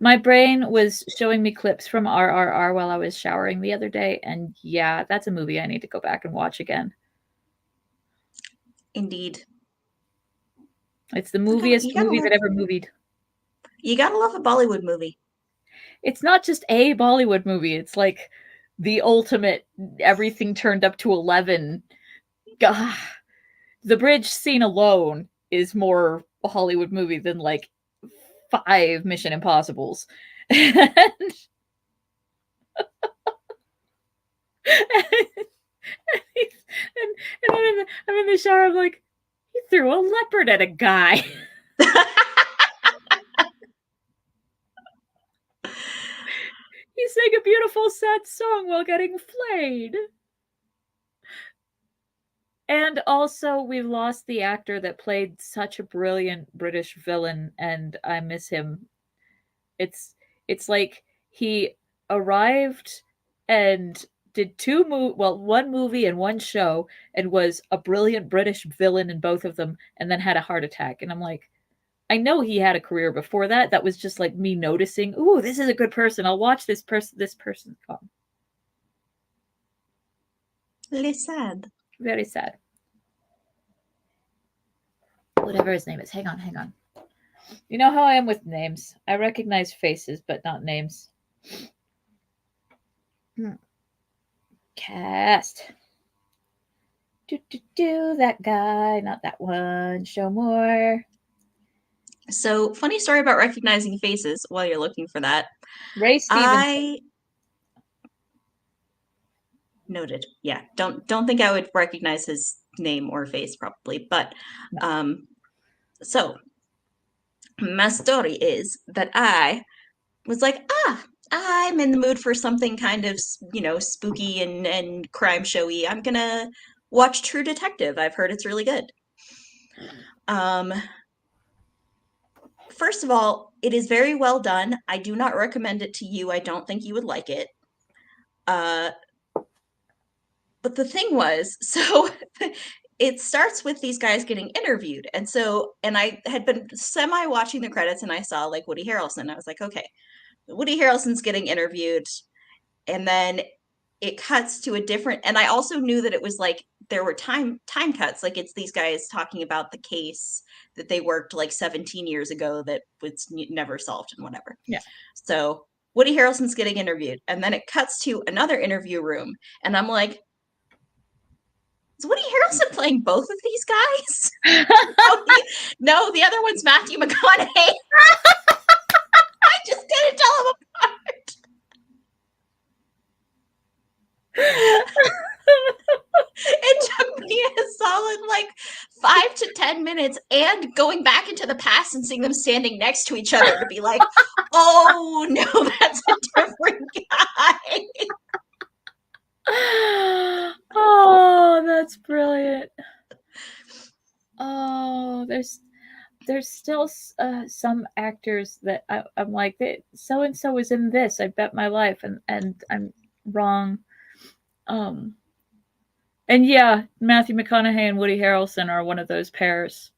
My brain was showing me clips from RRR while I was showering the other day, and yeah, that's a movie I need to go back and watch again. Indeed. It's the moviest movie that ever movied. You gotta love a Bollywood movie. It's not just a Bollywood movie, it's like the ultimate everything turned up to 11. Gah. The bridge scene alone is more a Hollywood movie than like 5 Mission Impossibles. And, and then I'm in the shower, I'm like, he threw a leopard at a guy. He sang a beautiful, sad song while getting flayed. And also, we've lost the actor that played such a brilliant British villain, and I miss him. It's it's like he arrived and did one movie and one show, and was a brilliant British villain in both of them, and then had a heart attack. And I'm like, I know he had a career before that. That was just like me noticing, ooh, this is a good person. I'll watch this person. This person's gone. Really sad. Very sad. Whatever his name is. Hang on. You know how I am with names. I recognize faces, but not names. Cast. That guy, not that one. Show more. So, funny story about recognizing faces while you're looking for that. Ray Stevenson. Noted. Yeah, don't think I would recognize his name or face probably, but so my story is that I was like, I'm in the mood for something kind of, spooky and crime showy. I'm gonna watch True Detective. I've heard it's really good. First of all, it is very well done. I do not recommend it to you. I don't think you would like it. But the thing was, so it starts with these guys getting interviewed. And I had been semi watching the credits and I saw like Woody Harrelson. I was like, okay, Woody Harrelson's getting interviewed. And then it cuts to a different, and I also knew that it was like there were time cuts. Like it's these guys talking about the case that they worked like 17 years ago that was never solved and whatever. Yeah. So Woody Harrelson's getting interviewed, and then it cuts to another interview room, and I'm like, is Woody Harrelson playing both of these guys? No, the other one's Matthew McConaughey. I just couldn't tell them apart. It took me a solid like 5 to 10 minutes and going back into the past and seeing them standing next to each other to be like, oh no, that's a different guy. Oh, that's brilliant. Oh, there's still some actors that I'm like, so and so is in this. I bet my life, and I'm wrong. And yeah, Matthew McConaughey and Woody Harrelson are one of those pairs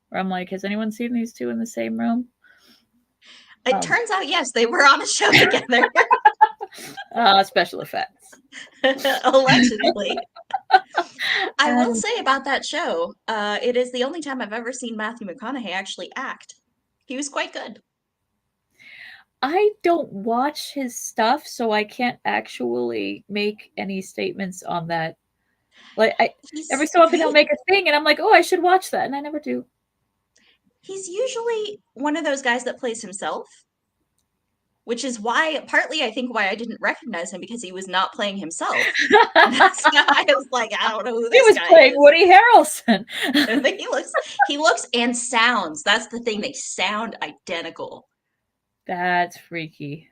where I'm like, has anyone seen these two in the same room? It turns out, yes, they were on a show together. Special effects. Allegedly. I will say about that show, it is the only time I've ever seen Matthew McConaughey actually act. He was quite good. I don't watch his stuff, so I can't actually make any statements on that. Like, every so often he'll make a thing, and I'm like, oh, I should watch that, and I never do. He's usually one of those guys that plays himself, which is why, partly, I think why I didn't recognize him, because he was not playing himself. I was like, I don't know who this guy is. He was playing Woody Harrelson. He looks and sounds. That's the thing. They sound identical. That's freaky.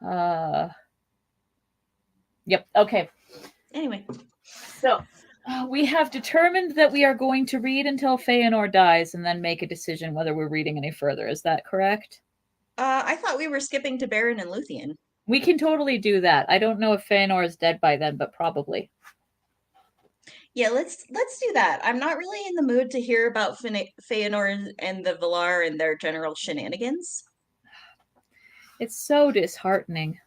Yep. Okay. Anyway. So, we have determined that we are going to read until Feanor dies and then make a decision whether we're reading any further. Is that correct? I thought we were skipping to Baron and Luthien. We can totally do that. I don't know if Feanor is dead by then, but probably. Yeah, let's do that. I'm not really in the mood to hear about Feanor and the Valar and their general shenanigans. It's so disheartening.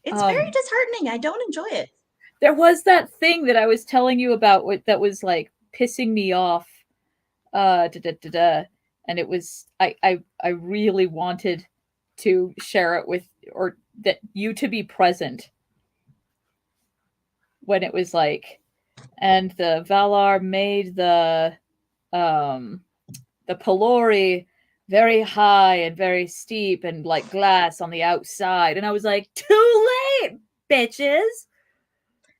It's very Um, disheartening. I don't enjoy it. there was that thing that I was telling you about that was like pissing me off. Da, da, da, da. And it was I really wanted to share it with or that you to be present when it was like, and the Valar made um the Pelori very high and very steep and like glass on the outside, and I was like, too late, bitches.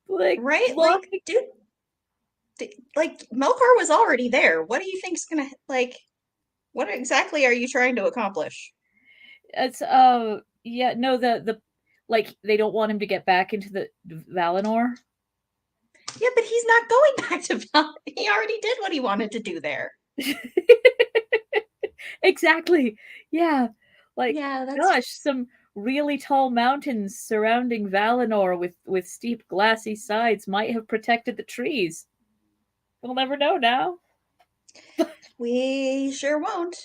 Like, Right? look. Like, dude, like Melkor was already there. What do you think's gonna like? What exactly are you trying to accomplish? It's yeah, no, the like they don't want him to get back into the Valinor. Yeah, but he's not going back to Val. He already did what he wanted to do there. Exactly. Yeah. Like, Yeah, that's gosh, some really tall mountains surrounding Valinor with steep glassy sides might have protected the trees. We'll never know now. we sure won't.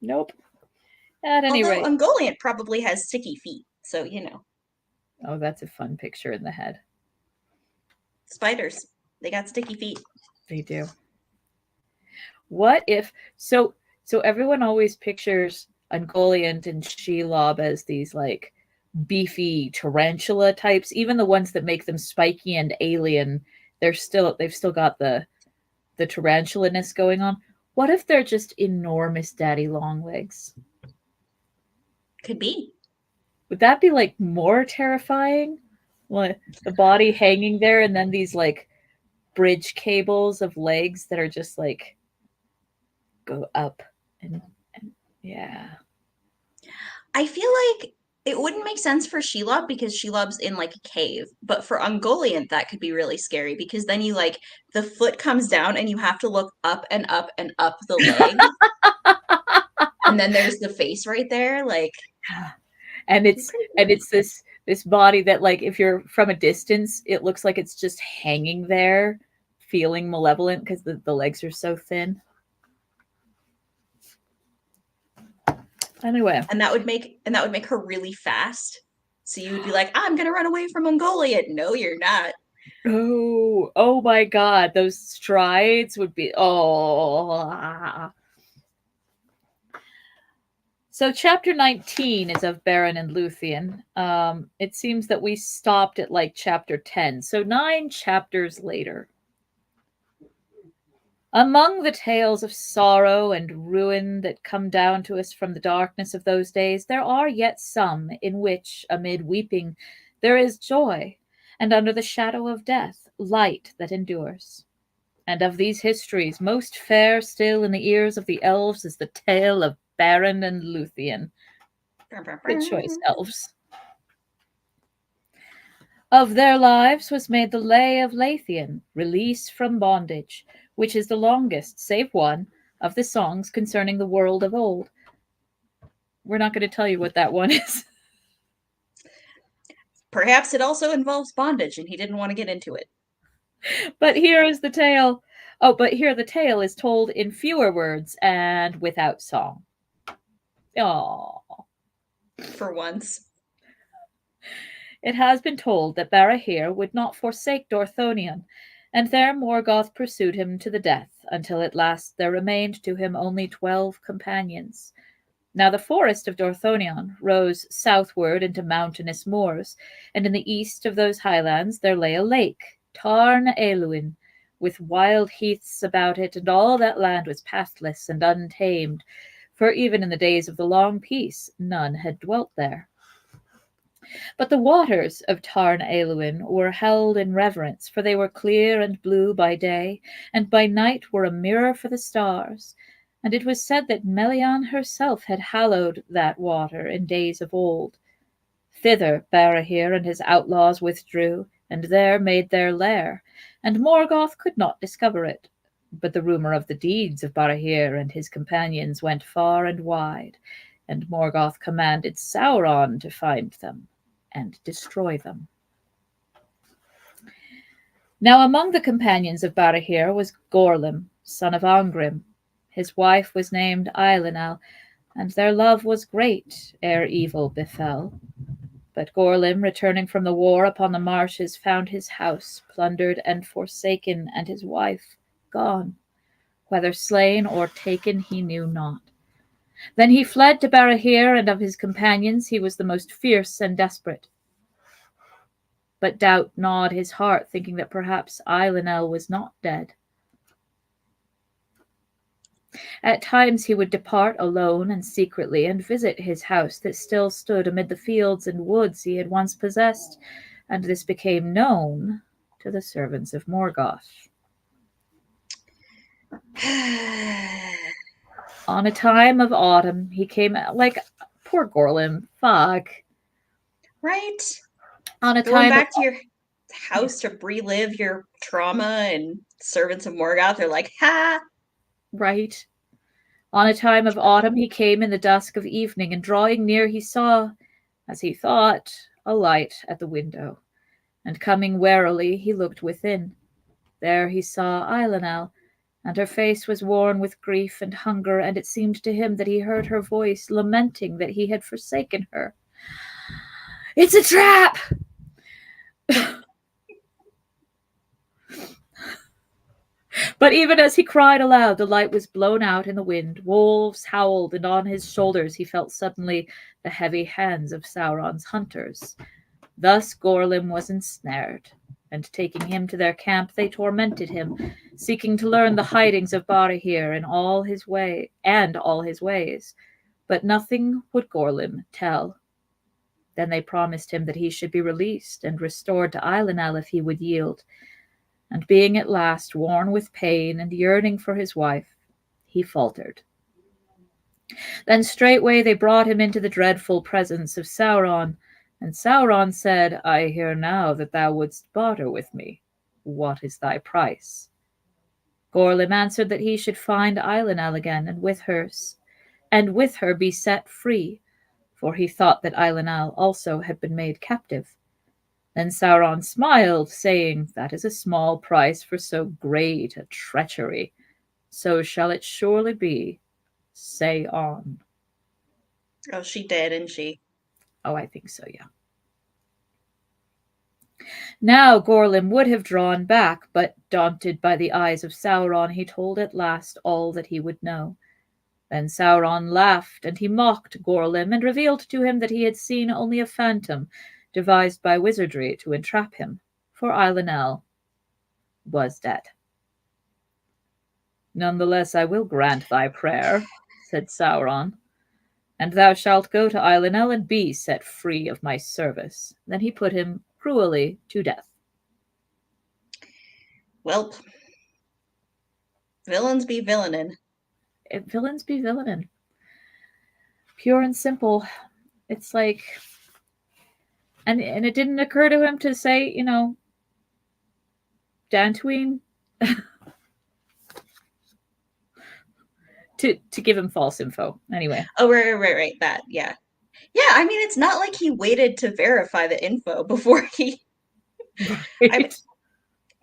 Nope. At any Although rate. Ungoliant probably has sticky feet, so Oh, that's a fun picture in the head. spiders. They got sticky feet. They do. What if so everyone always pictures Ungoliant and Shelob as these like beefy tarantula types, even the ones that make them spiky and alien, they've still got the tarantulaness going on. What if they're just enormous daddy long legs? Could be. Would that be like more terrifying? What, the body hanging there and then these like bridge cables of legs that are just like go up and yeah. I feel like it wouldn't make sense for Shelob because Shelob's in like a cave, but for Ungoliant that could be really scary because then you like the foot comes down and you have to look up and up and up the leg, and then there's the face right there. Like, and be it's and creepy. it's this body that like if you're from a distance it looks like it's just hanging there feeling malevolent because the legs are so thin. Anyway. And that would make her really fast. So you would be like, I'm gonna run away from Ungoliant. No, you're not. Oh my god, those strides would be oh. So chapter 19 is of Beren and Luthien. It seems that we stopped at like chapter 10, so 9 chapters later. Among the tales of sorrow and ruin that come down to us from the darkness of those days, there are yet some in which, amid weeping, there is joy, and under the shadow of death, light that endures. And of these histories, most fair still in the ears of the elves is the tale of Beren and Luthien. Good choice, elves. Of their lives was made the Lay of Lathian, Release from Bondage, which is the longest, save one, of the songs concerning the world of old. We're not going to tell you what that one is. Perhaps it also involves bondage and he didn't want to get into it. But here is the tale. Oh, but here the tale is told in fewer words and without song. Oh. For once. It has been told that Barahir would not forsake Dorthonion, and there Morgoth pursued him to the death, until at last there remained to him only 12 companions. Now the forest of Dorthonion rose southward into mountainous moors, and in the east of those highlands there lay a lake, Tarn Eluin, with wild heaths about it, and all that land was pathless and untamed, for even in the days of the long peace none had dwelt there. But the waters of Tarn Eluin were held in reverence, for they were clear and blue by day, and by night were a mirror for the stars. And it was said that Melian herself had hallowed that water in days of old. Thither Barahir and his outlaws withdrew, and there made their lair, and Morgoth could not discover it. But the rumour of the deeds of Barahir and his companions went far and wide, and Morgoth commanded Sauron to find them and destroy them. Now among the companions of Barahir was Gorlim, son of Angrim. His wife was named Eilenel, and their love was great ere evil befell. But Gorlim, returning from the war upon the marshes, found his house plundered and forsaken, and his wife gone. Whether slain or taken he knew not. Then he fled to Barahir, and of his companions he was the most fierce and desperate. But doubt gnawed his heart, thinking that perhaps Eilenel was not dead. At times he would depart alone and secretly and visit his house that still stood amid the fields and woods he had once possessed, and this became known to the servants of Morgoth. On a time of autumn, he came like poor Gorlim, fuck. Right? On a Going time of back to your house to relive your trauma, and servants of Morgoth are like, ha! right. On a time of autumn he came in the dusk of evening, and drawing near he saw, as he thought, a light at the window. And coming warily, he looked within. There he saw Eilenel, and her face was worn with grief and hunger, and it seemed to him that he heard her voice lamenting that he had forsaken her. It's a trap! But even as he cried aloud, the light was blown out in the wind. Wolves howled, and on his shoulders he felt suddenly the heavy hands of Sauron's hunters. Thus Gorlim was ensnared, and taking him to their camp, they tormented him, seeking to learn the hidings of Barahir and all his ways. But nothing would Gorlim tell. Then they promised him that he should be released and restored to Eilenel if he would yield. And being at last worn with pain and yearning for his wife, he faltered. Then straightway they brought him into the dreadful presence of Sauron, and Sauron said, I hear now that thou wouldst barter with me. What is thy price? Gorlim answered that he should find Eilenel again, and with her be set free, for he thought that Eilenel also had been made captive. Then Sauron smiled, saying, That is a small price for so great a treachery. So shall it surely be. Say on. Oh, she dead, isn't she? Oh, I think so, yeah. Now Gorlim would have drawn back, but daunted by the eyes of Sauron, he told at last all that he would know. Then Sauron laughed, and he mocked Gorlim, and revealed to him that he had seen only a phantom devised by wizardry to entrap him, for Eilenel was dead. Nonetheless, I will grant thy prayer, said Sauron, and thou shalt go to Eilenel and be set free of my service. Then he put him cruelly to death. Welp. Villains be villaining. Villains be villaining. Pure and simple. It's like, and it didn't occur to him to say, Dantooine, to give him false info. Anyway. Oh, right. That, yeah. Yeah, I mean, it's not like he waited to verify the info before he. Right. I mean,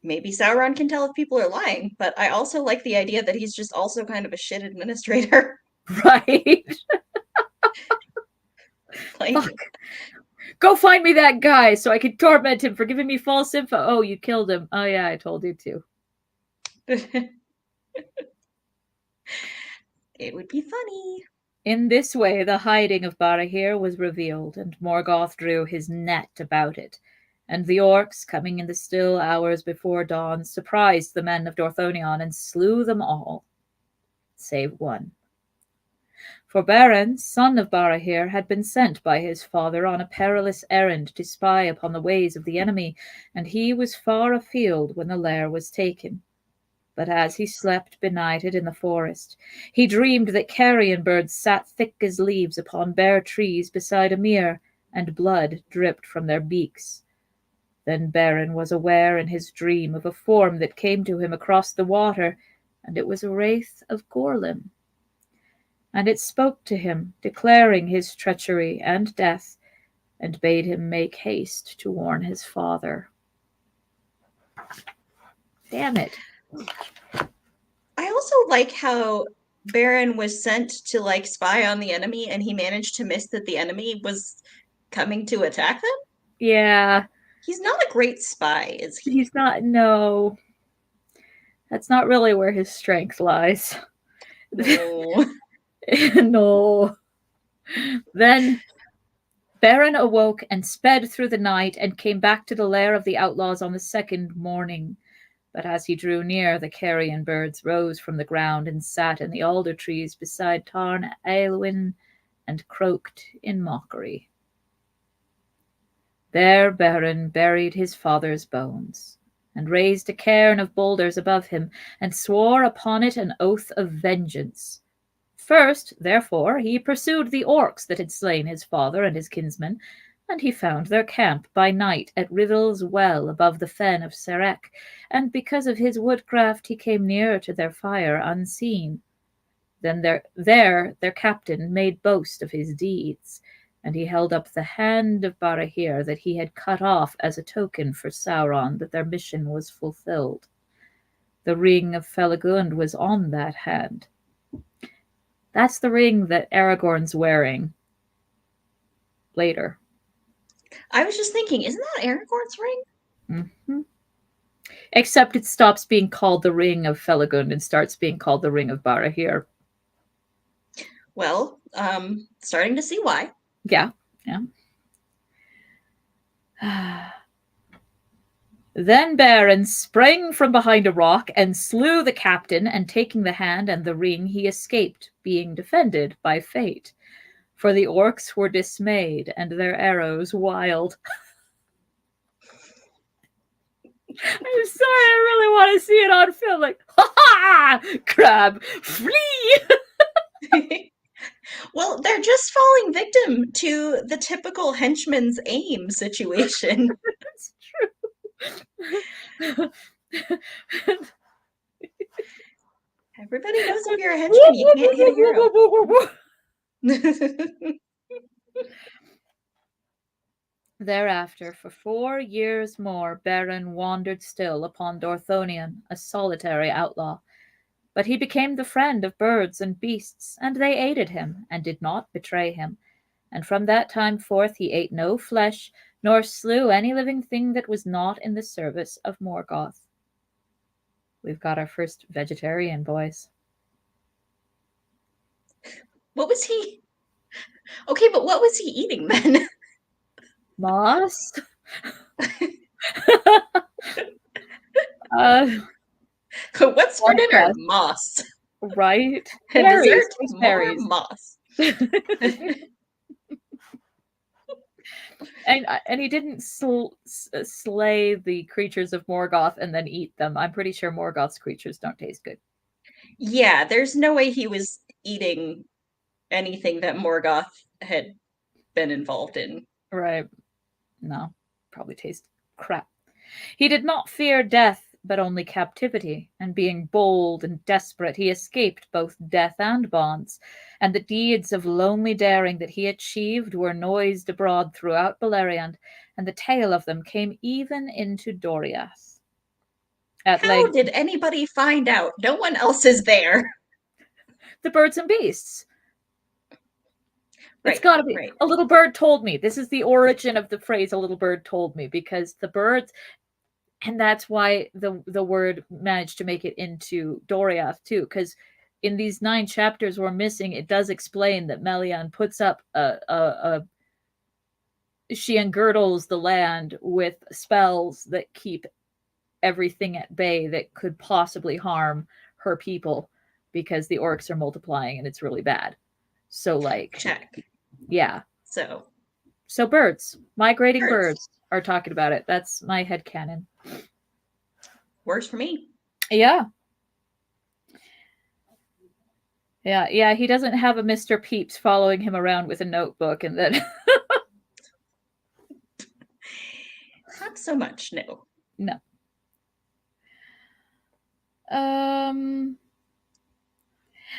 maybe Sauron can tell if people are lying, but I also like the idea that he's just also kind of a shit administrator. Right. Like, fuck. Go find me that guy so I can torment him for giving me false info. Oh, you killed him. Oh, yeah, I told you to. It would be funny. In this way, the hiding of Barahir was revealed, and Morgoth drew his net about it. And the orcs, coming in the still hours before dawn, surprised the men of Dorthonion and slew them all, save one. For Beren, son of Barahir, had been sent by his father on a perilous errand to spy upon the ways of the enemy, and he was far afield when the lair was taken. But as he slept benighted in the forest, he dreamed that carrion birds sat thick as leaves upon bare trees beside a mere, and blood dripped from their beaks. Then Beren was aware in his dream of a form that came to him across the water, and it was a wraith of Gorlim. And it spoke to him, declaring his treachery and death, and bade him make haste to warn his father. Damn it. I also like how Baron was sent to like spy on the enemy and he managed to miss that the enemy was coming to attack them. Yeah, He's not a great spy, is he? he's not. No, that's not really where his strength lies. No. No. Then Baron awoke and sped through the night and came back to the lair of the outlaws on the second morning. But as he drew near, the carrion birds rose from the ground and sat in the alder trees beside Tarn Aelwyn and croaked in mockery. There Baron buried his father's bones, and raised a cairn of boulders above him, and swore upon it an oath of vengeance. First, therefore, he pursued the orcs that had slain his father and his kinsmen, and he found their camp by night at Rivil's well above the fen of Serech, and because of his woodcraft he came near to their fire unseen. Then their captain made boast of his deeds, and he held up the hand of Barahir that he had cut off as a token for Sauron that their mission was fulfilled. The ring of Felagund was on that hand. That's the ring that Aragorn's wearing later. I was just thinking, isn't that Aragorn's ring? Mm-hmm. Except it stops being called the Ring of Felagund and starts being called the Ring of Barahir. Well, starting to see why. Yeah, yeah. Then Baron sprang from behind a rock and slew the captain, and taking the hand and the ring, he escaped, being defended by fate. For the orcs were dismayed, and their arrows wild. I'm sorry, I really want to see it on film. Like, ha ha! Crab, flee! Well, they're just falling victim to the typical henchman's aim situation. That's true. Everybody knows if you're a henchman, you can't hit a hero. Thereafter, for 4 years more, Beren wandered still upon Dorthonion, a solitary outlaw. But he became the friend of birds and beasts, and they aided him, and did not betray him. And from that time forth he ate no flesh, nor slew any living thing that was not in the service of Morgoth. We've got our first vegetarian, boys. What was he? Okay, but what was he eating then? Moss? What's for dinner? Podcast. Moss. Right? And Berries. dessert? There's More berries. moss. And he didn't slay the creatures of Morgoth and then eat them. I'm pretty sure Morgoth's creatures don't taste good. Yeah, there's no way he was eating anything that Morgoth had been involved in. Right. No, probably tastes crap. He did not fear death, but only captivity, and being bold and desperate, he escaped both death and bonds, and the deeds of lonely daring that he achieved were noised abroad throughout Beleriand, and the tale of them came even into Doriath. At How length, did anybody find out? No one else is there. the birds and beasts. It's got to be. Right. A little bird told me. This is the origin of the phrase "a little bird told me," because the birds, and that's why the word managed to make it into Doriath too, because in these 9 chapters we're missing, it does explain that Melian puts up she engirdles the land with spells that keep everything at bay that could possibly harm her people, because the orcs are multiplying and it's really bad. So like, check. Yeah. So birds, migrating birds are talking about it. That's my headcanon. Works for me. Yeah. Yeah, he doesn't have a Mr. Peeps following him around with a notebook and then Not so much, no. No.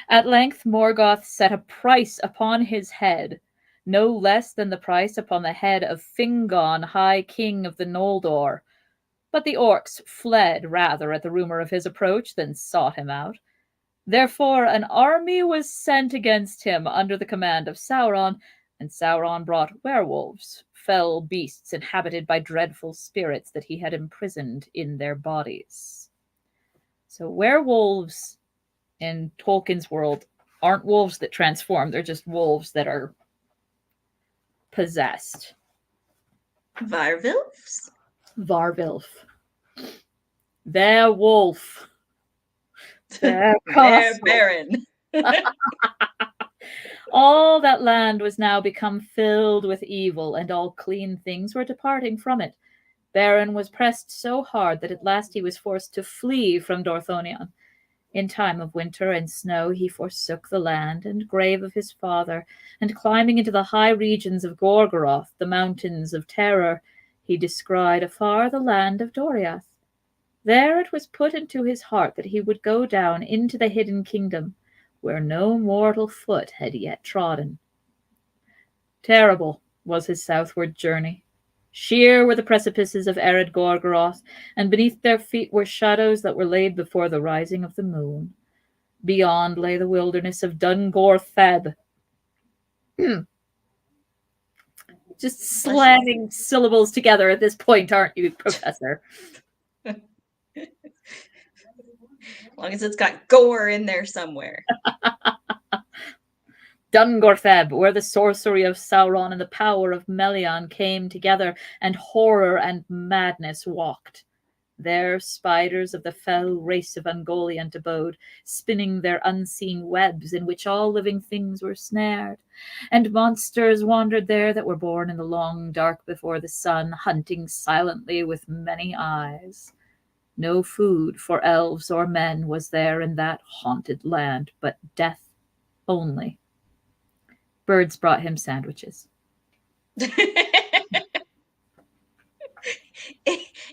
At length Morgoth set a price upon his head, no less than the price upon the head of Fingon, High King of the Noldor. But the orcs fled rather at the rumor of his approach than sought him out. Therefore an army was sent against him under the command of Sauron, and Sauron brought werewolves, fell beasts inhabited by dreadful spirits that he had imprisoned in their bodies. So werewolves in Tolkien's world aren't wolves that transform, they're just wolves that are possessed. Varvilfs? Varvilf. Their wolf. Their Their castle. baron. All that land was now become filled with evil, and all clean things were departing from it. Beren was pressed so hard that at last he was forced to flee from Dorthonion. In time of winter and snow he forsook the land and grave of his father, and climbing into the high regions of Gorgoroth, the mountains of terror, he descried afar the land of Doriath. There it was put into his heart that he would go down into the hidden kingdom, where no mortal foot had yet trodden. Terrible was his southward journey. Sheer were the precipices of arid Gorgoroth, and beneath their feet were shadows that were laid before the rising of the moon. Beyond lay the wilderness of Dungor Theb. Just slamming syllables together at this point, aren't you, Professor? As long as it's got gore in there somewhere. Dungortheb, where the sorcery of Sauron and the power of Melian came together, and horror and madness walked. There spiders of the fell race of Ungoliant abode, spinning their unseen webs in which all living things were snared. And monsters wandered there that were born in the long dark before the sun, hunting silently with many eyes. No food for elves or men was there in that haunted land, but death only. Birds brought him sandwiches.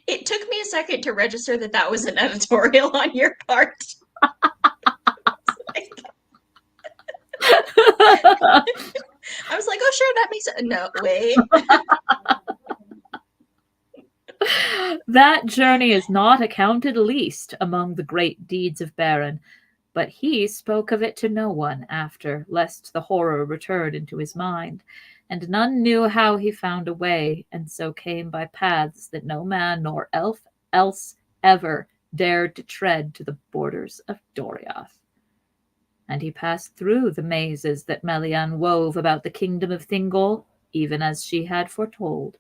It took me a second to register that that was an editorial on your part. I was like, oh, sure, that makes it. No, wait. That journey is not accounted least among the great deeds of Beren, but he spoke of it to no one after, lest the horror return into his mind, and none knew how he found a way, and so came by paths that no man nor elf else ever dared to tread to the borders of Doriath. And he passed through the mazes that Melian wove about the kingdom of Thingol, even as she had foretold,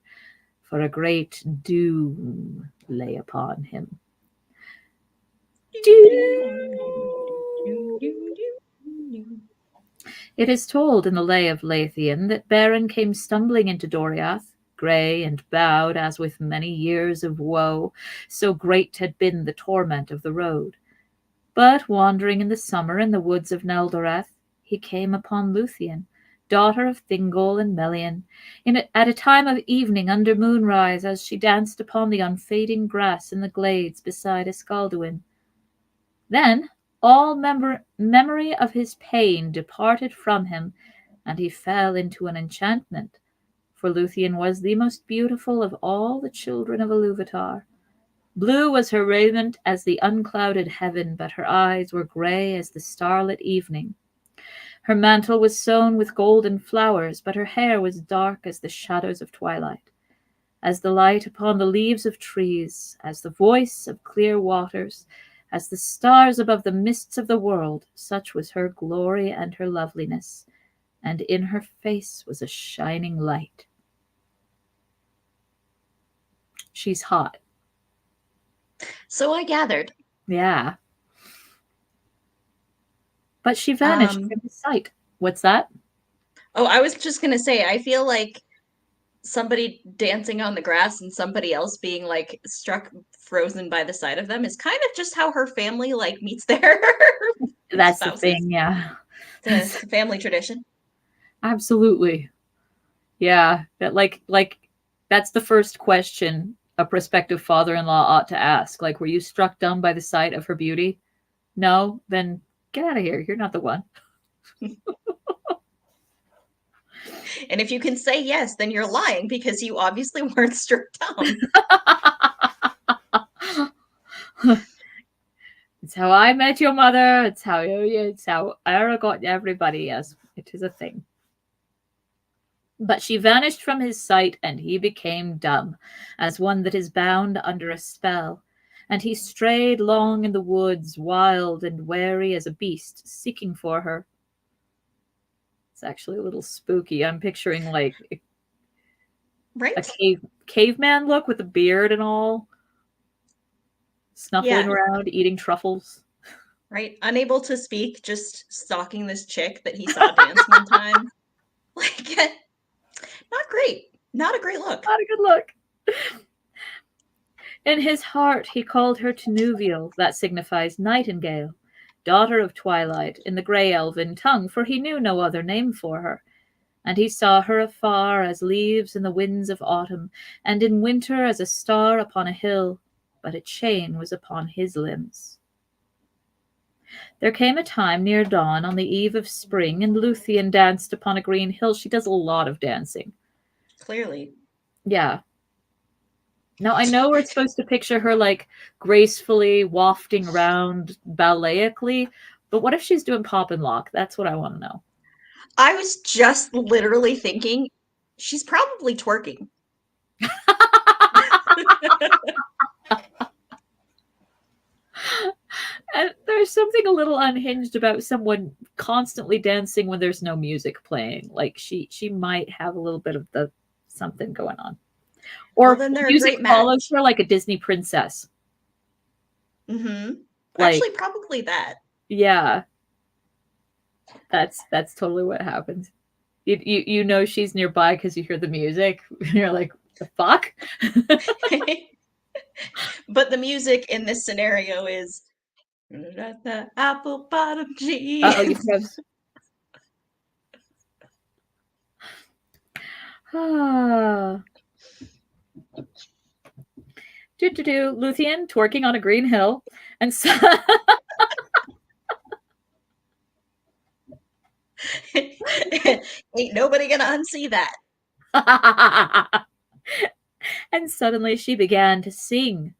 for a great doom lay upon him. It is told in the Lay of Leithian that Beren came stumbling into Doriath, grey and bowed as with many years of woe, so great had been the torment of the road. But wandering in the summer in the woods of Neldoreth, he came upon Luthien, daughter of Thingol and Melian, at a time of evening under moonrise, as she danced upon the unfading grass in the glades beside Escalduin. Then all memory of his pain departed from him, and he fell into an enchantment, for Luthien was the most beautiful of all the children of Iluvatar. Blue was her raiment as the unclouded heaven, but her eyes were grey as the starlit evening. Her mantle was sewn with golden flowers, but her hair was dark as the shadows of twilight. As the light upon the leaves of trees, as the voice of clear waters, as the stars above the mists of the world, such was her glory and her loveliness, and in her face was a shining light. She's hot. So I gathered. Yeah. But she vanished from his sight. What's that? Oh, I was just going to say, I feel like somebody dancing on the grass and somebody else being like struck frozen by the side of them is kind of just how her family like meets their That's spouses. the thing, yeah. It's a family tradition. Absolutely. Yeah, that like that's the first question a prospective father-in-law ought to ask. Like, were you struck dumb by the sight of her beauty? No? Then get out of here. You're not the one. And if you can say yes, then you're lying because you obviously weren't struck dumb. It's how I met your mother. It's how I got everybody. Yes, it is a thing. But she vanished from his sight, and he became dumb, as one that is bound under a spell. And he strayed long in the woods, wild and wary as a beast, seeking for her. It's actually a little spooky. I'm picturing like a Right? caveman look with a beard and all, snuffling Yeah, around, eating truffles. right. Unable to speak, just stalking this chick that he saw dance one time. Like, not great. Not a great look. Not a good look. In his heart he called her Tinuviel, that signifies nightingale, daughter of twilight, in the grey elven tongue, for he knew no other name for her. And he saw her afar as leaves in the winds of autumn, and in winter as a star upon a hill, but a chain was upon his limbs. There came a time near dawn on the eve of spring, and Luthien danced upon a green hill. She does a lot of dancing. Clearly. Yeah. Now I know we're supposed to picture her like gracefully wafting around balletically, but what if she's doing pop and lock? That's what I want to know. I was just literally thinking she's probably twerking. And there's something a little unhinged about someone constantly dancing when there's no music playing. Like she might have a little bit of the something going on. Well, Or then they're a music great follows match. her like a Disney princess. Mm-hmm. Like, Actually, probably that. yeah, that's totally what happens. You know she's nearby because you hear the music. You're like, the fuck? But the music in this scenario is the apple bottom Uh-oh, you jeans. press. Ah. Do. Luthien twerking on a green hill. And so Ain't nobody gonna unsee that. and suddenly she began to sing.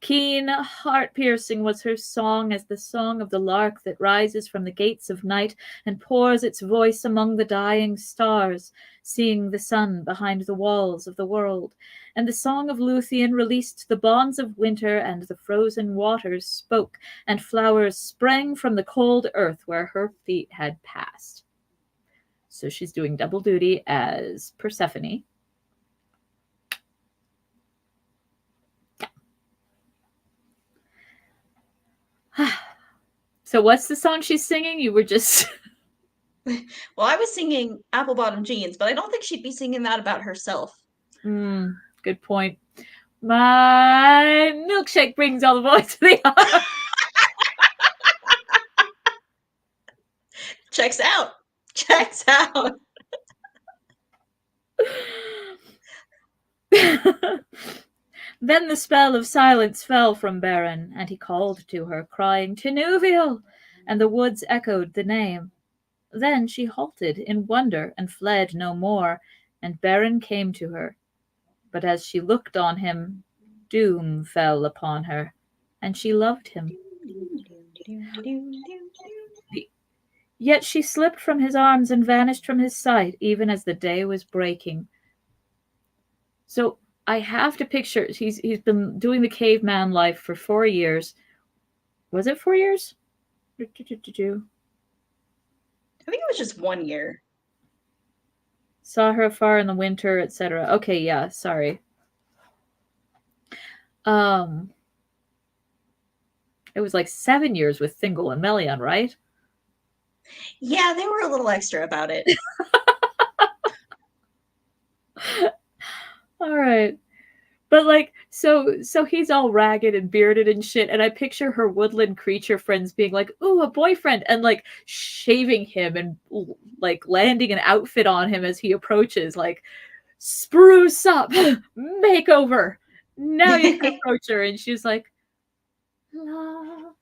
Keen, heart-piercing was her song as the song of the lark that rises from the gates of night and pours its voice among the dying stars, seeing the sun behind the walls of the world. And the song of Luthien released the bonds of winter, and the frozen waters spoke, and flowers sprang from the cold earth where her feet had passed. So she's doing double duty as Persephone. So what's the song she's singing? You were just Well, I was singing apple bottom jeans, but I don't think she'd be singing that about herself. Good point. My milkshake brings all the boys to the yard. Checks out. Checks out. Then the spell of silence fell from Baron, and he called to her, crying, Tinuviel! And the woods echoed the name. Then she halted in wonder and fled no more, and Baron came to her. But as she looked on him, doom fell upon her, and she loved him. Yet she slipped from his arms and vanished from his sight, even as the day was breaking. So I have to picture he's been doing the caveman life for 4 years. Was it 4 years? I think it was just 1 year. Saw her afar in the winter, etc. Okay, yeah, sorry. Um, it was like 7 years with Thingol and Melian, right? Yeah, they were a little extra about it. All right. But like so he's all ragged and bearded and shit, and I picture her woodland creature friends being like, "Ooh, a boyfriend," and like shaving him and like landing an outfit on him as he approaches, like spruce up, makeover. Now you can approach her, and she's like, "La."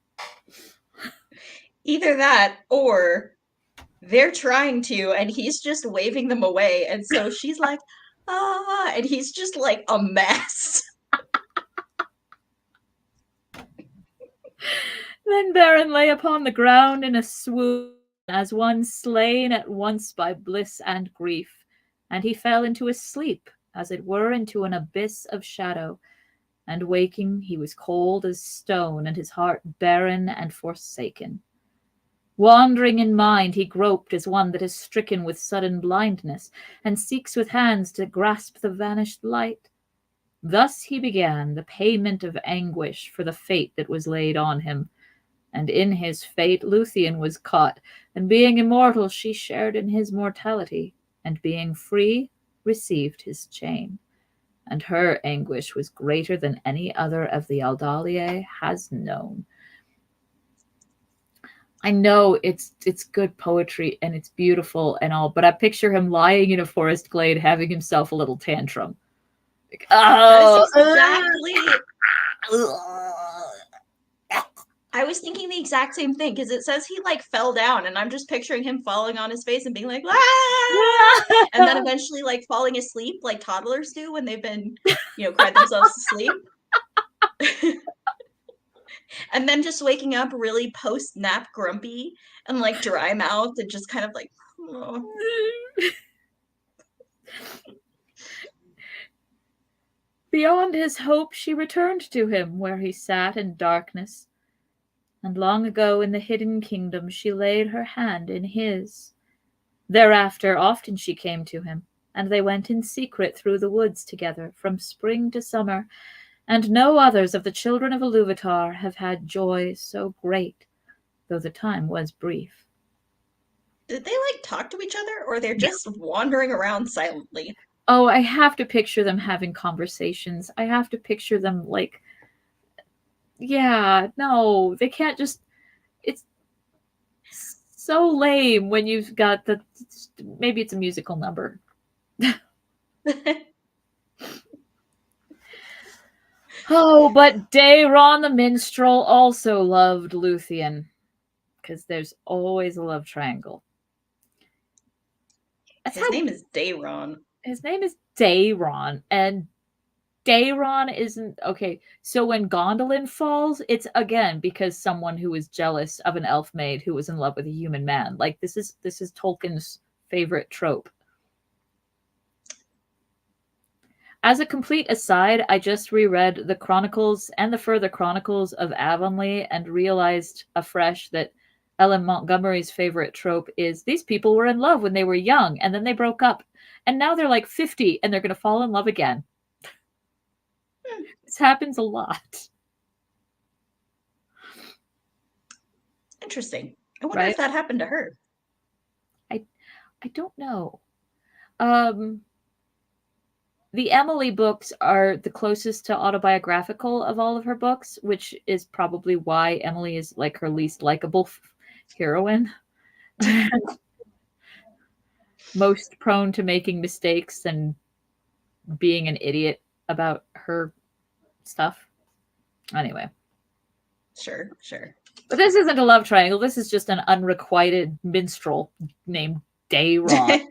Either that or they're trying to, and he's just waving them away. And so she's like, ah, and he's just like a mess. Then Baron lay upon the ground in a swoon, as one slain at once by bliss and grief, and he fell into a sleep, as it were into an abyss of shadow, and waking he was cold as stone, and his heart barren and forsaken. Wandering in mind, he groped as one that is stricken with sudden blindness, and seeks with hands to grasp the vanished light. Thus he began the payment of anguish for the fate that was laid on him. And in his fate Luthien was caught, and being immortal she shared in his mortality, and being free received his chain. And her anguish was greater than any other of the Aldalier has known. I know it's good poetry and it's beautiful and all, but I picture him lying in a forest glade having himself a little tantrum. Like, That is oh, exactly. I was thinking the exact same thing because it says he like fell down, and I'm just picturing him falling on his face and being like, ah! And then eventually like falling asleep like toddlers do when they've been, cried themselves to sleep. And then just waking up really post nap grumpy and like dry mouthed and just kind of like, oh. Beyond his hope she returned to him, where he sat in darkness, and long ago in the hidden kingdom she laid her hand in his. Thereafter often she came to him, and they went in secret through the woods together from spring to summer, and no others of the children of Iluvatar have had joy so great, though the time was brief. Did they like talk to each other, or they're Yeah. just wandering around silently? Oh, I have to picture them having conversations. I have to picture them like, yeah, no, they can't just. It's so lame when you've got the. Maybe it's a musical number. Oh, but Daeron the minstrel also loved Luthien, because there's always a love triangle. That's His how name is Dayron. his name is Daeron, and Daeron isn't okay. So when Gondolin falls, it's again because someone who is jealous of an elf maid who was in love with a human man. Like this is Tolkien's favorite trope. As a complete aside, I just reread the Chronicles and the Further Chronicles of Avonlea and realized afresh that Ellen Montgomery's favorite trope is these people were in love when they were young and then they broke up. And now they're like 50 and they're going to fall in love again. This happens a lot. Interesting. I wonder Right? if that happened to her. I don't know. Um, the Emily books are the closest to autobiographical of all of her books, which is probably why Emily is like her least likable heroine. Most prone to making mistakes and being an idiot about her stuff. Anyway. Sure, sure. But this isn't a love triangle. This is just an unrequited minstrel named Dayrod.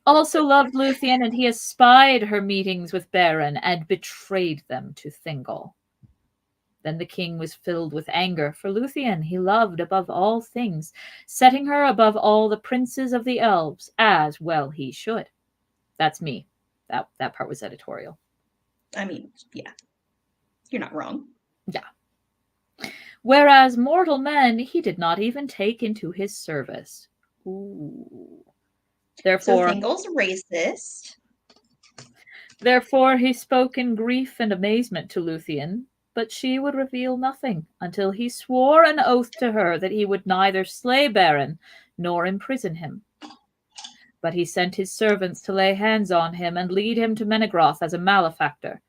Also loved Luthien, and he has spied her meetings with Beren and betrayed them to Thingol. Then the king was filled with anger, for Luthien he loved above all things, setting her above all the princes of the elves, as well he should. That's me. That part was editorial. I mean, yeah, you're not wrong. Yeah. Whereas mortal men he did not even take into his service. Ooh. So Therefore, Thingol's racist. Therefore he spoke in grief and amazement to Luthien, but she would reveal nothing until he swore an oath to her that he would neither slay Beren nor imprison him. But he sent his servants to lay hands on him and lead him to Menegroth as a malefactor.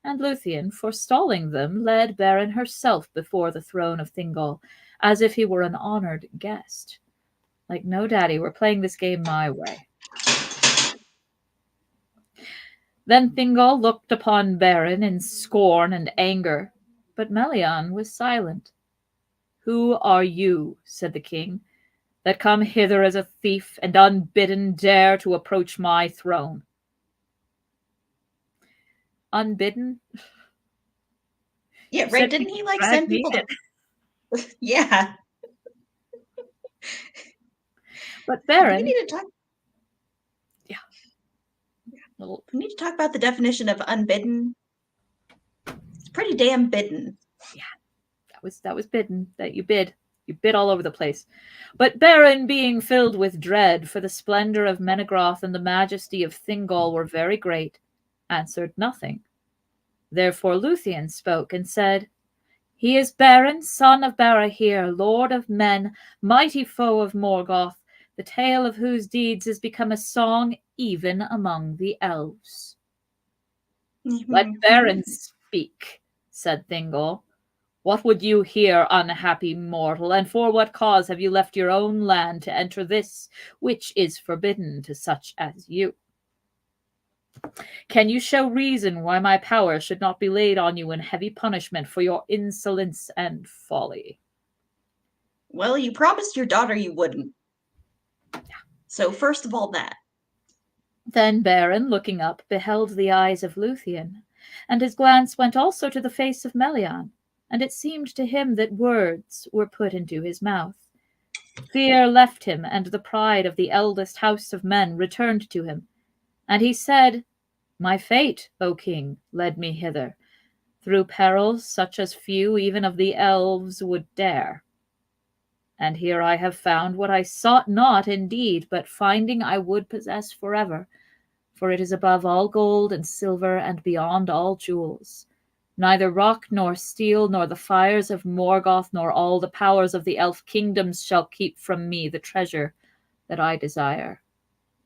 And Luthien, forestalling them, led Beren herself before the throne of Thingol, as if he were an honored guest. Like, no, Daddy, we're playing this game my way. Then Thingol looked upon Beren in scorn and anger, but Melian was silent. "Who are you," said the king, "that come hither as a thief and unbidden dare to approach my throne?" Unbidden? Yeah, You right. said you Didn't he could like drag send me people in. to Yeah. But We Baron, need to talk yeah, little, we need to talk about the definition of unbidden. It's pretty damn bidden. yeah, that was bidden, that you bid. You bid all over the place. But Baron, being filled with dread, for the splendor of Menegroth and the majesty of Thingol were very great, answered nothing. Therefore Luthien spoke and said, He is Baron, son of Barahir, lord of men, mighty foe of Morgoth, the tale of whose deeds is become a song even among the elves. Let Baron speak, said Thingol. What would you hear, unhappy mortal, and for what cause have you left your own land to enter this, which is forbidden to such as you? Can you show reason why my power should not be laid on you in heavy punishment for your insolence and folly? Well, you promised your daughter you wouldn't. So first of all that. Then Baron, looking up, beheld the eyes of Luthien, and his glance went also to the face of Melian, and it seemed to him that words were put into his mouth. Fear left him, and the pride of the eldest house of men returned to him, and he said, My fate, O king, led me hither, through perils such as few even of the elves would dare. And here I have found what I sought not indeed, but finding I would possess forever, for it is above all gold and silver and beyond all jewels. Neither rock nor steel nor the fires of Morgoth nor all the powers of the elf kingdoms shall keep from me the treasure that I desire.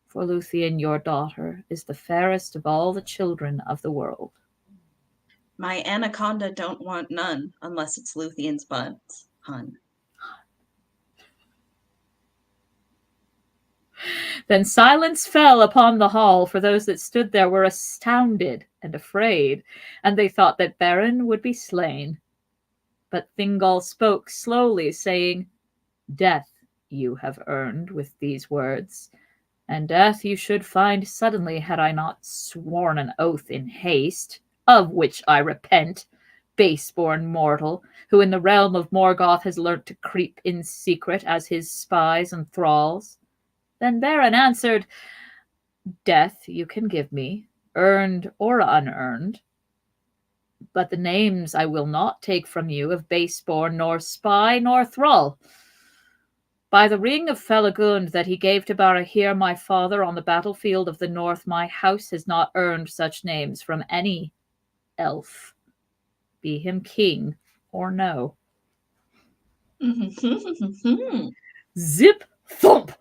For Luthien, your daughter, is the fairest of all the children of the world. My anaconda don't want none unless it's Luthien's buns, hun. Then silence fell upon the hall, for those that stood there were astounded and afraid, and they thought that Baron would be slain. But Thingol spoke slowly, saying, Death you have earned with these words, and death you should find suddenly had I not sworn an oath in haste, of which I repent, base-born mortal, who in the realm of Morgoth has learnt to creep in secret as his spies and thralls. Then Baron answered, Death you can give me, earned or unearned, but the names I will not take from you of base-born, nor spy, nor thrall. By the ring of Felagund that he gave to Barahir, my father, on the battlefield of the north, my house has not earned such names from any elf, be him king or no. Zip thump!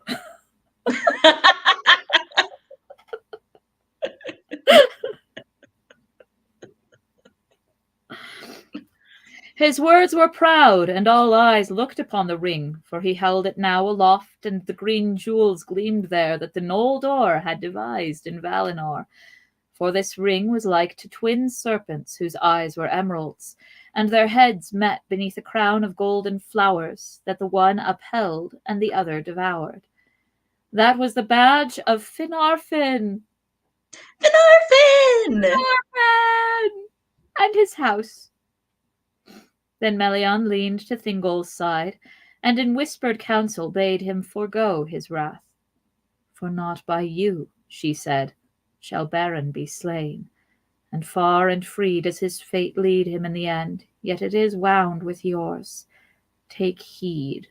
His words were proud, and all eyes looked upon the ring, for he held it now aloft, and the green jewels gleamed there that the Noldor had devised in Valinor. For this ring was like to twin serpents whose eyes were emeralds, and their heads met beneath a crown of golden flowers that the one upheld and the other devoured. That was the badge of Finarfin, Finarfin! Finarfin, and his house. Then Melian leaned to Thingol's side, and in whispered counsel bade him forego his wrath. For not by you, she said, shall Baron be slain, and far and free does his fate lead him in the end, yet it is wound with yours. Take heed.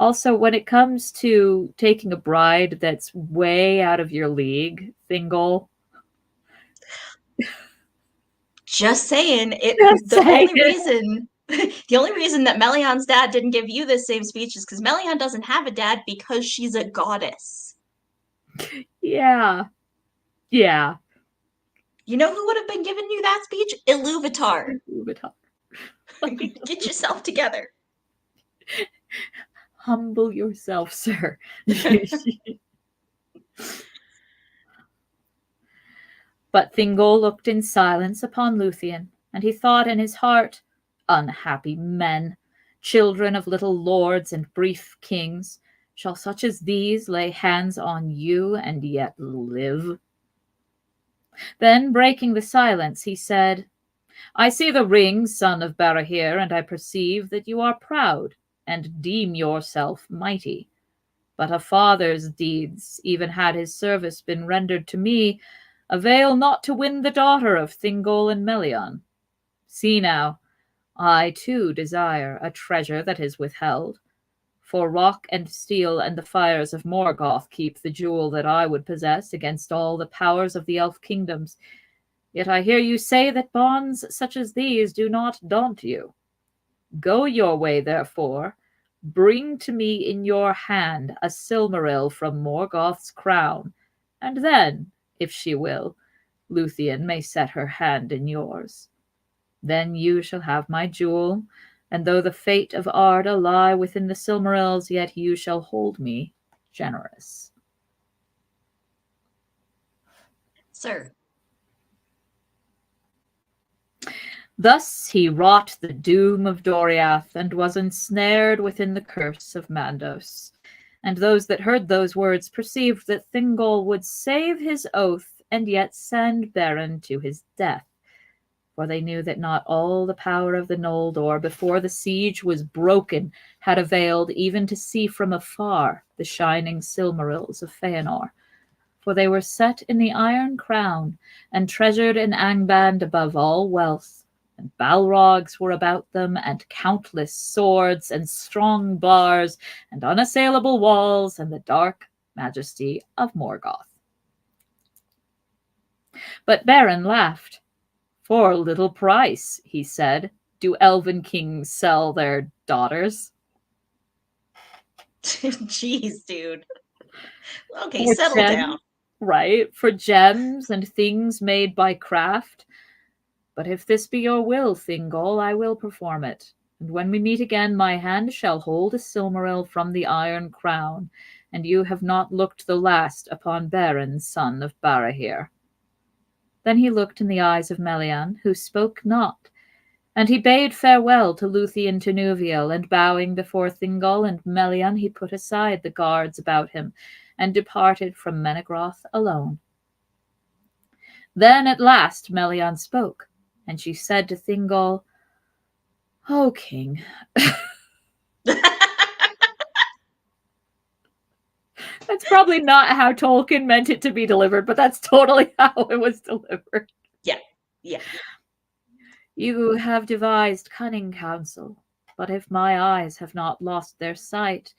Also, when it comes to taking a bride that's way out of your league, Thingol, Just saying, just the say only it. reason the only reason that Melian's dad didn't give you this same speech is because Melian doesn't have a dad because she's a goddess. Yeah. Yeah. You know who would have been giving you that speech? Iluvatar. Get yourself together. Humble yourself, sir. But Thingol looked in silence upon Luthien, and he thought in his heart, Unhappy men, children of little lords and brief kings, shall such as these lay hands on you and yet live? Then, breaking the silence, he said, I see the ring, son of Barahir, and I perceive that you are proud, and deem yourself mighty. But a father's deeds, even had his service been rendered to me, avail not to win the daughter of Thingol and Melion. See now, I too desire a treasure that is withheld. For rock and steel and the fires of Morgoth keep the jewel that I would possess against all the powers of the elf kingdoms. Yet I hear you say that bonds such as these do not daunt you. Go your way, therefore. Bring to me in your hand a Silmaril from Morgoth's crown, and then, if she will, Luthien may set her hand in yours. Then you shall have my jewel, and though the fate of Arda lie within the Silmarils, yet you shall hold me generous. Sir. Thus he wrought the doom of Doriath, and was ensnared within the curse of Mandos. And those that heard those words perceived that Thingol would save his oath, and yet send Beren to his death. For they knew that not all the power of the Noldor, before the siege was broken, had availed even to see from afar the shining Silmarils of Feanor. For they were set in the Iron Crown, and treasured in Angband above all wealth. And Balrogs were about them, and countless swords, and strong bars, and unassailable walls, and the dark majesty of Morgoth. But Beren laughed. For little price, he said, do elven kings sell their daughters. Jeez, dude. Okay, For settle down. gems, right? For gems and things made by craft. But if this be your will, Thingol, I will perform it. And when we meet again, my hand shall hold a Silmaril from the Iron Crown, and you have not looked the last upon Beren, son of Barahir. Then he looked in the eyes of Melian, who spoke not, and he bade farewell to Luthien Tinuviel, and bowing before Thingol and Melian, he put aside the guards about him, and departed from Menegroth alone. Then at last Melian spoke, and she said to Thingol, "O king." That's probably not how Tolkien meant it to be delivered, but that's totally how it was delivered. Yeah, yeah. You have devised cunning counsel, but if my eyes have not lost their sight,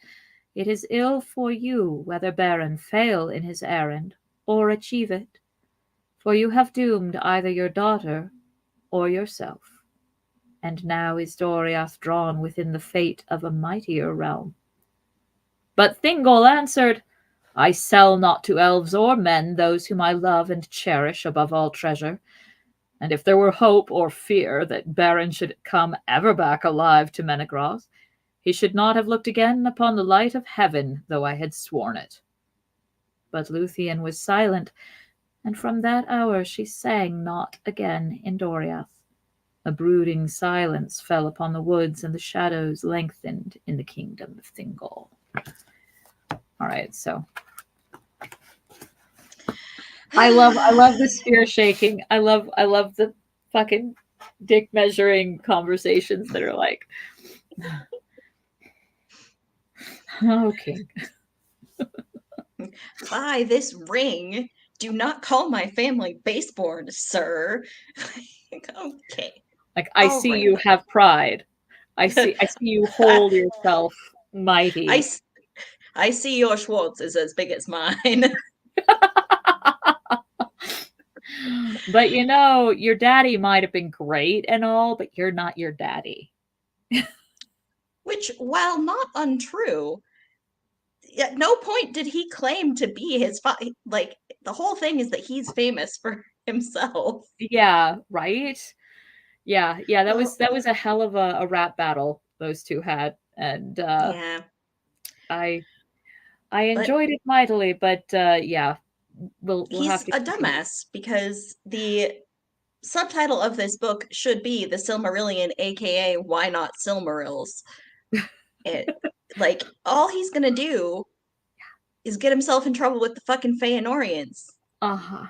it is ill for you whether Beren fail in his errand or achieve it, for you have doomed either your daughter or yourself. And now is Doriath drawn within the fate of a mightier realm. But Thingol answered, I sell not to elves or men those whom I love and cherish above all treasure. And if there were hope or fear that Beren should come ever back alive to Menegroth, he should not have looked again upon the light of heaven, though I had sworn it. But Luthien was silent, and from that hour she sang not again in Doriath. A brooding silence fell upon the woods, and the shadows lengthened in the kingdom of Thingol. All right, so I love the spear shaking. I love the fucking dick measuring conversations that are like, okay. Buy this ring. Do not call my family baseborn, sir. Okay. Like I All see right you have pride. I see you hold yourself I, mighty. I see your Schwartz is as big as mine. But you know, your daddy might have been great and all, but you're not your daddy. Which, while not untrue, at no point did he claim to be his father. Like, the whole thing is that he's famous for himself. Yeah, right? Yeah, Well, that was a hell of a rap battle those two had. And yeah, I I but enjoyed it mightily, but yeah, we'll have he's to a continue. dumbass because the subtitle of this book should be The Silmarillion, aka Why Not Silmarils? It, like, all he's gonna do is get himself in trouble with the fucking Feanorians. Uh-huh.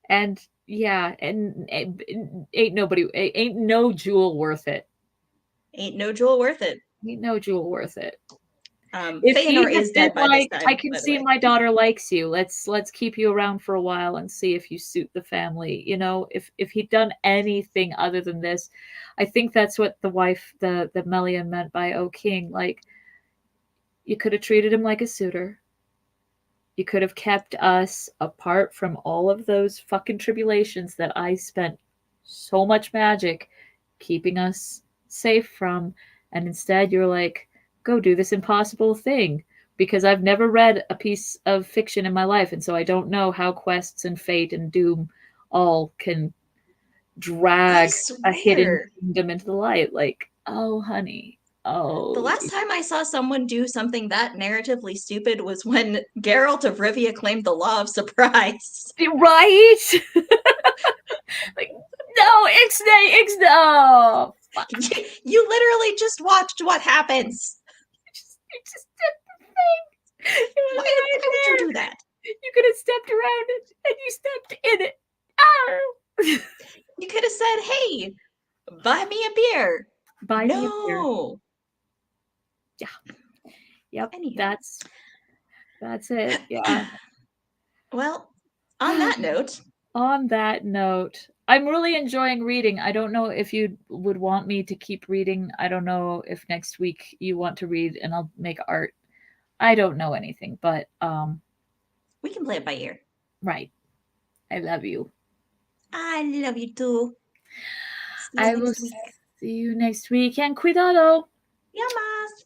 And yeah, and ain't no jewel worth it. Ain't no jewel worth it. Ain't no jewel worth it. If he Feanor had is been dead by this like, "I time, can by the see way. my daughter likes you. Let's keep you around for a while and see if you suit the family." If he'd done anything other than this, I think that's what the Melian meant by "O King." Like, you could have treated him like a suitor. You could have kept us apart from all of those fucking tribulations that I spent so much magic keeping us safe from. And instead, you're like, go do this impossible thing. Because I've never read a piece of fiction in my life. And so I don't know how quests and fate and doom all can I drag a hidden swear, kingdom into the light. Like, oh, honey. the Oh, last time I saw someone do something that narratively stupid was when Geralt of Rivia claimed the law of surprise. right? Like, no, Ixnay, Ixnay. Oh, fuck. You literally just watched what happens. You just did the thing. It was Why right would you do there. that? You could have stepped around it, and you stepped in it. Oh. You could have said, hey, buy me a beer. Buy me a beer. No. Yeah. Yep. Anywho. That's it. Yeah. Well, on that note, On that note, I'm really enjoying reading. I don't know if you would want me to keep reading. I don't know if next week you want to read and I'll make art. I don't know anything, but we can play it by ear. right. I love you. I love you too. See you I will next week. see you next week and cuidado. Yamas.